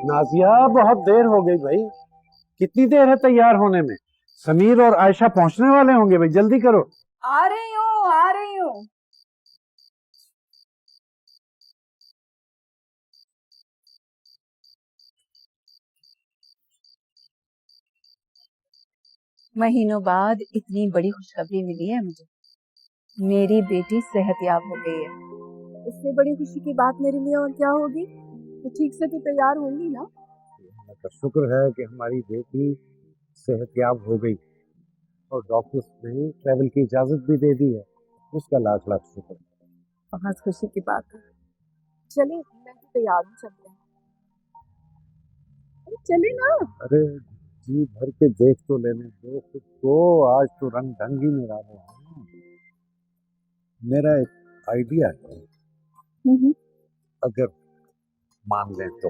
नाजिया बहुत देर हो गई भाई। कितनी देर है तैयार होने में? समीर और आयशा पहुंचने वाले होंगे भाई, जल्दी करो। आ रही हूँ आ रही हूँ। महीनों बाद इतनी बड़ी खुशखबरी मिली है मुझे। मेरी बेटी सेहतयाब हो गई है। इससे बड़ी खुशी की बात मेरे लिए और क्या होगी। तो ठीक से तो तैयार होंगी ना? तो शुक्र है कि हमारी बेटी सेहतयाब हो गई और डॉक्टर्स ने ट्रैवल की इजाजत भी दे दी है। उसका लाख लाख शुक्र। बहुत खुशी की बात है। चलिए मैं तो तैयार हूँ, चलते हैं। अरे चले ना। अरे जी भर के देख तो लेने दो खुद को, आज तो रंग ढंग ही निराले हैं। मेरा एक आइडिया है, अगर मान लें तो।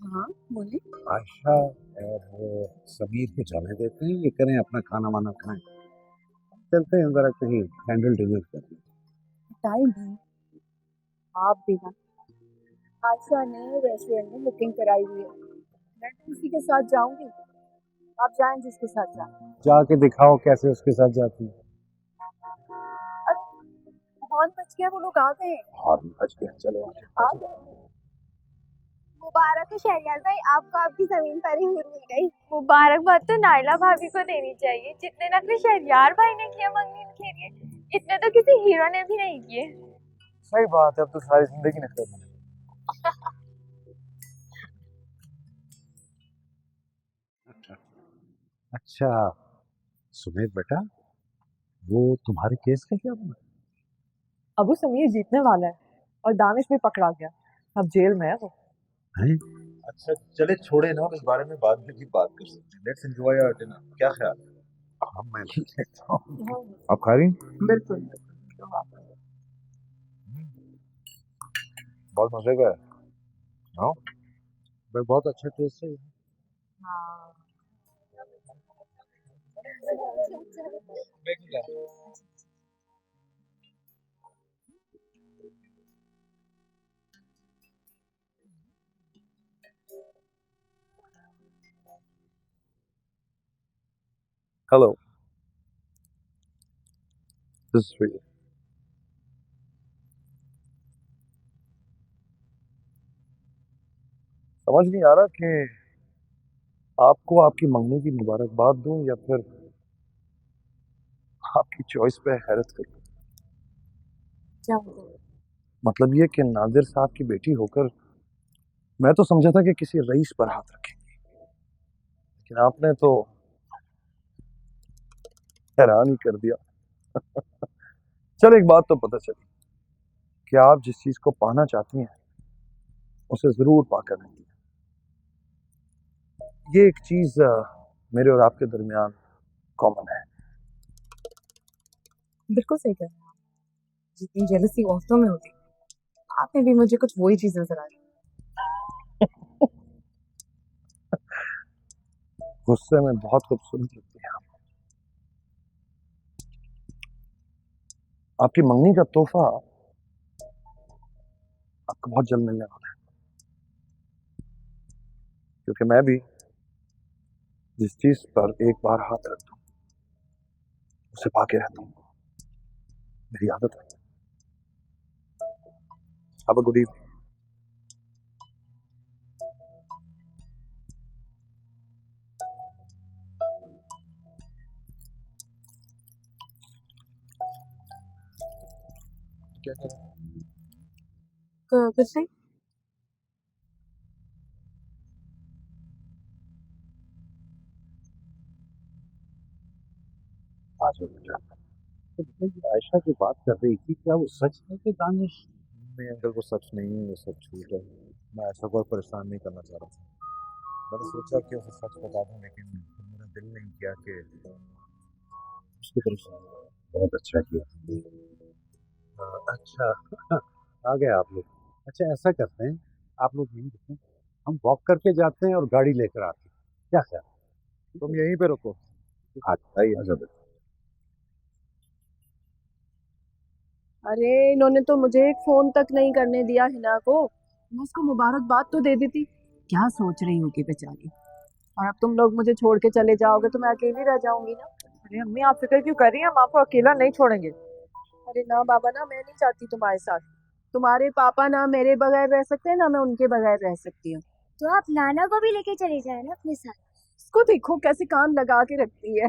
हाँ बोले। आयशा और समीर को जाने देते हैं, ये करें अपना खाना वाना खाएं। चलते हैं जरा कहीं कैंडल डिनर करने। टाइम है। आप भी ना। आशा ने रेस्टोरेंट में बुकिंग कराई हुई है। मैं तो उसी के साथ जाऊंगी। आप जाएं जिसके साथ जाएं। जाके दिखाओ कैसे उसके साथ जाती है। हॉर्न बज गया, वो लोग आ गए। हॉर्न बज गया, चलो आ गए। मुबारक हो शहरियार भाई, आपको आपकी जमीन पर ही मिल गई। मुबारकबाद तो नाइला भाभी को देनी चाहिए। जितने नखरे शहरियार भाई ने किए मंगनी के लिए, इतने तो किसी हीरो ने भी नहीं किए। सही बात है, अब तो सारी जिंदगी नखरे बने। अच्छा सुमेर बेटा, वो तुम्हारे केस का क्या बना? अबू समीर जीतने वाला है और दानिश भी पकड़ा गया। अब जेल में है वो। हैं? अच्छा चले छोड़े ना, इस बारे में बाद में भी बात कर सकते हैं। लेट्स एंजॉय आवर डिनर, क्या ख्याल है? हाँ मैं भी देखता हूँ। आप खा रही? बिल्कुल। बहुत मजे का है। हाँ भाई बहुत अच्छा टेस्ट है। Hello, this is for you. समझ नहीं आ रहा कि आपको आपकी मंगनी की मुबारकबाद दूं या फिर आपकी चॉइस पे हैरत करूं। क्या मतलब ये कि नादिर साहब की बेटी होकर मैं तो समझा था कि किसी रईस पर हाथ रखेंगे, लेकिन आपने तो हैरान ही कर दिया। चल एक बात तो पता चली कि आप जिस चीज को पाना चाहती हैं उसे जरूर पाकर रहेंगी। ये एक चीज मेरे और आपके दरमियान कॉमन है। बिल्कुल सही कह रहे हैं आप। जितनी जेलसी औरतों में होती, आप में भी मुझे कुछ वही चीज नजर आ रही। गुस्से में बहुत खूबसूरत लगती है आप। आपकी मंगनी का तोहफा आपको बहुत जल्द मिलने वाला है, क्योंकि मैं भी जिस चीज पर एक बार हाथ रखता हूँ उसे पाके रहता हूँ। मेरी आदत है। अब गुड इवनिंग। क्या कर रहे हैं? कुछ नहीं। आज हो बेटा। तो भाई आयशा की बात कर रही थी, क्या वो सच है कि दानिश? नहीं अंकल, वो सच नहीं है, वो सब झूठ है। मैं ऐसा कोई परेशान नहीं करना चाह रहा था। मैंने सोचा कि उसे सच बता दूं, लेकिन फिर मेरा दिल नहीं किया कि उसकी परेशान करूं। बहुत अच्छा किया। अच्छा आ गए आप लोग। अच्छा ऐसा करते हैं, आप लोग यहीं रुकें, हम वॉक करके जाते हैं और गाड़ी लेकर आते हैं। क्या ख्याल? तुम यहीं पे रुको। आइए। आजा बेटा। अरे इन्होंने तो मुझे एक फोन तक नहीं करने दिया हिना को। मैं उसको मुबारकबाद तो दे देती। क्या सोच रही होगी बेचारी। और अब तुम लोग मुझे छोड़ के चले जाओगे तो मैं अकेली रह जाऊंगी ना। अरे अम्मी आप फिक्र क्यों कर रही हैं, हम आपको अकेला नहीं छोड़ेंगे। अरे ना बाबा ना, मैं नहीं चाहती तुम्हारे साथ। तुम्हारे पापा ना मेरे बगैर रह सकते हैं ना मैं उनके बगैर रह सकती हूँ। तो आप नाना को भी लेके चले जाए ना अपने साथ। उसको देखो कैसे कान लगा के रखती है।